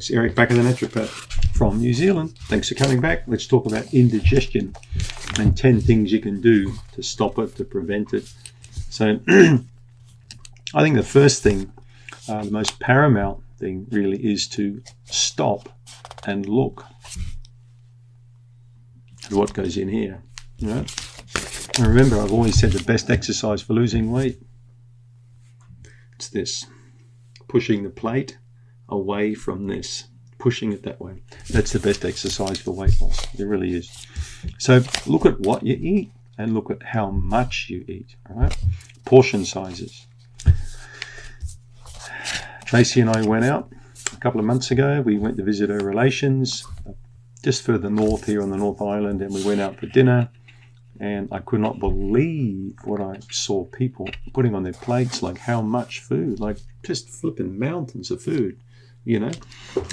It's Éiric, Baker the naturopath from New Zealand. Thanks for coming back. Let's talk about indigestion and 10 things you can do to stop it, to prevent it. So I think the first thing, the most paramount thing really, is to stop and look at what goes in here. Right? And remember, I've always said the best exercise for losing weight, it's this, pushing the plate away from this, pushing it that way. That's the best exercise for weight loss. It really is. So look at what you eat and look at how much you eat. All right? Portion sizes. Tracy and I went out a couple of months ago. We went to visit her relations just further north here on the North Island, and we went out for dinner. And I could not believe what I saw people putting on their plates, like how much food, like just flipping mountains of food, you know.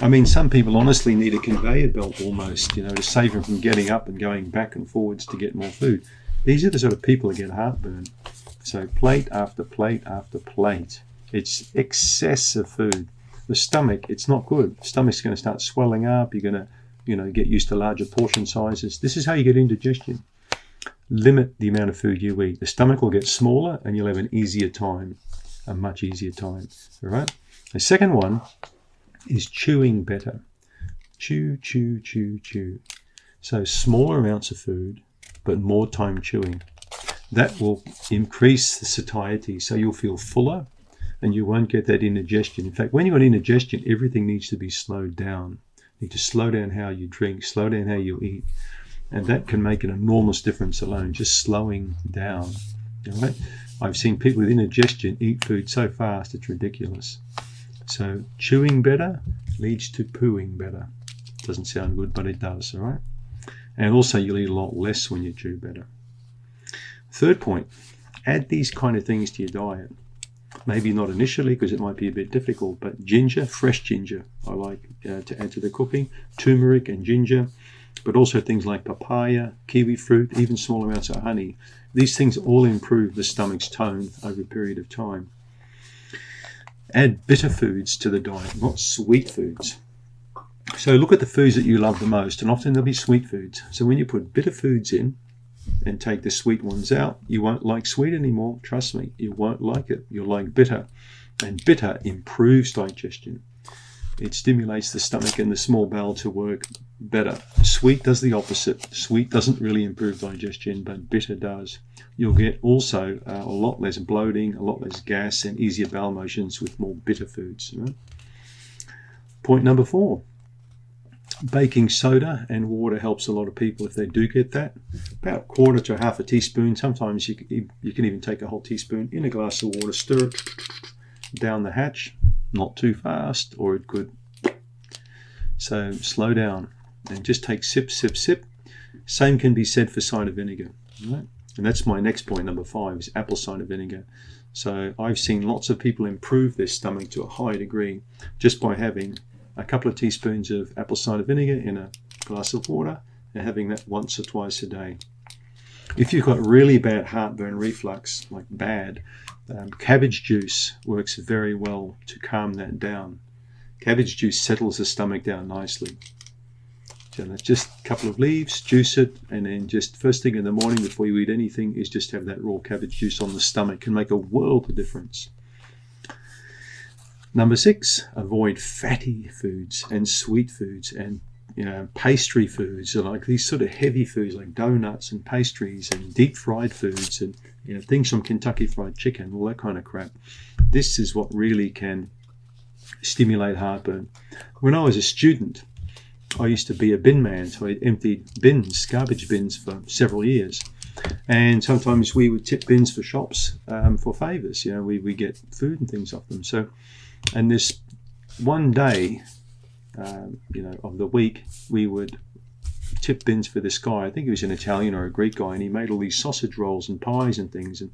I mean, some people honestly need a conveyor belt almost, you know, to save them from getting up and going back and forwards to get more food. These are the sort of people that get heartburn. So plate after plate after plate. It's excessive food. The stomach, it's not good. The stomach's going to start swelling up. You're going to, you know, get used to larger portion sizes. This is how you get indigestion. Limit the amount of food you eat. The stomach will get smaller and you'll have an easier time, a much easier time. All right. The second one is chewing better. Chew, chew, chew, chew. So smaller amounts of food, but more time chewing. That will increase the satiety, so you'll feel fuller and you won't get that indigestion. In fact, when you've got indigestion, everything needs to be slowed down. You need to slow down how you drink, slow down how you eat. And that can make an enormous difference alone, just slowing down. All right? I've seen people with indigestion eat food so fast, it's ridiculous. So chewing better leads to pooing better. Doesn't sound good, but it does, all right? And also you'll eat a lot less when you chew better. Third point, add these kind of things to your diet. Maybe not initially because it might be a bit difficult, but ginger, fresh ginger, I like to add to the cooking. Turmeric and ginger. But also things like papaya, kiwi fruit, even small amounts of honey. These things all improve the stomach's tone over a period of time. Add bitter foods to the diet, not sweet foods. So look at the foods that you love the most, and often they'll be sweet foods. So when you put bitter foods in and take the sweet ones out, you won't like sweet anymore. Trust me, you won't like it. You'll like bitter. And bitter improves digestion. It stimulates the stomach and the small bowel to work better. Sweet does the opposite. Sweet doesn't really improve digestion, but bitter does. You'll get also a lot less bloating, a lot less gas, and easier bowel motions with more bitter foods. Right? Point number 4. Baking soda and water helps a lot of people if they do get that. About 1/4 to 1/2 teaspoon. Sometimes you can even take a whole teaspoon in a glass of water, stir it down the hatch. Not too fast, or it could. So slow down and just take sip, sip, sip. Same can be said for cider vinegar. Right? And that's my next point, number 5, is apple cider vinegar. So I've seen lots of people improve their stomach to a high degree just by having a couple of teaspoons of apple cider vinegar in a glass of water and having that once or twice a day. If you've got really bad heartburn reflux, like bad, cabbage juice works very well to calm that down. Cabbage juice settles the stomach down nicely. So that's just a couple of leaves, juice it, and then just first thing in the morning before you eat anything is just have that raw cabbage juice on the stomach. Can make a world of difference. Number 6, avoid fatty foods and sweet foods and pastry foods, are like these sort of heavy foods like donuts and pastries and deep fried foods and things from Kentucky Fried Chicken, all that kind of crap. This is what really can stimulate heartburn. When I was a student, I used to be a bin man, so I emptied bins, garbage bins, for several years. And sometimes we would tip bins for shops for favours. We get food and things off them. So, and this one day, of the week, we would tip bins for this guy. I think he was an Italian or a Greek guy, and he made all these sausage rolls and pies and things. And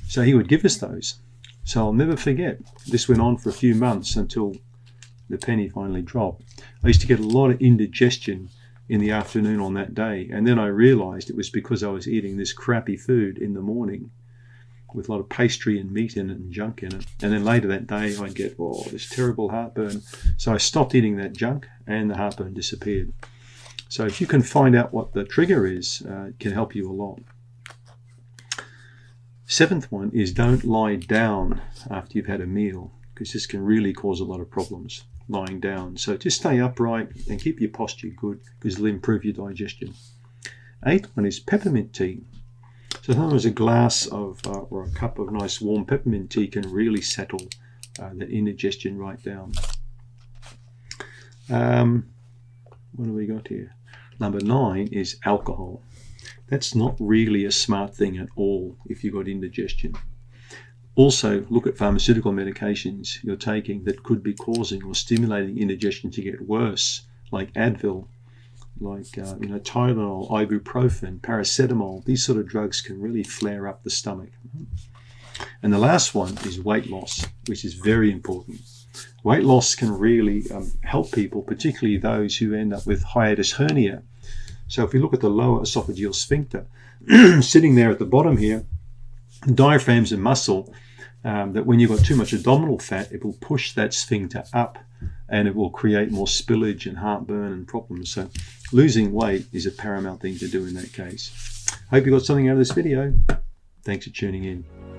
so he would give us those. So I'll never forget. This went on for a few months until the penny finally dropped. I used to get a lot of indigestion in the afternoon on that day, and then I realized it was because I was eating this crappy food in the morning. with a lot of pastry and meat in it and junk in it. And then later that day I'd get, oh, this terrible heartburn. So I stopped eating that junk and the heartburn disappeared. So if you can find out what the trigger is, it can help you a lot. 7th one is don't lie down after you've had a meal, because this can really cause a lot of problems, lying down. So just stay upright and keep your posture good, because it'll improve your digestion. 8th one is peppermint tea. So sometimes a glass of or a cup of nice warm peppermint tea can really settle that indigestion right down. What have we got here? Number 9 is alcohol. That's not really a smart thing at all if you've got indigestion. Also, look at pharmaceutical medications you're taking that could be causing or stimulating indigestion to get worse, like Advil, like Tylenol, ibuprofen, paracetamol. These sort of drugs can really flare up the stomach. And the last one is weight loss, which is very important. Weight loss can really help people, particularly those who end up with hiatus hernia. So if we look at the lower esophageal sphincter, sitting there at the bottom here, diaphragm's a muscle that when you've got too much abdominal fat, it will push that sphincter up and it will create more spillage and heartburn and problems. So losing weight is a paramount thing to do in that case. Hope you got something out of this video. Thanks for tuning in.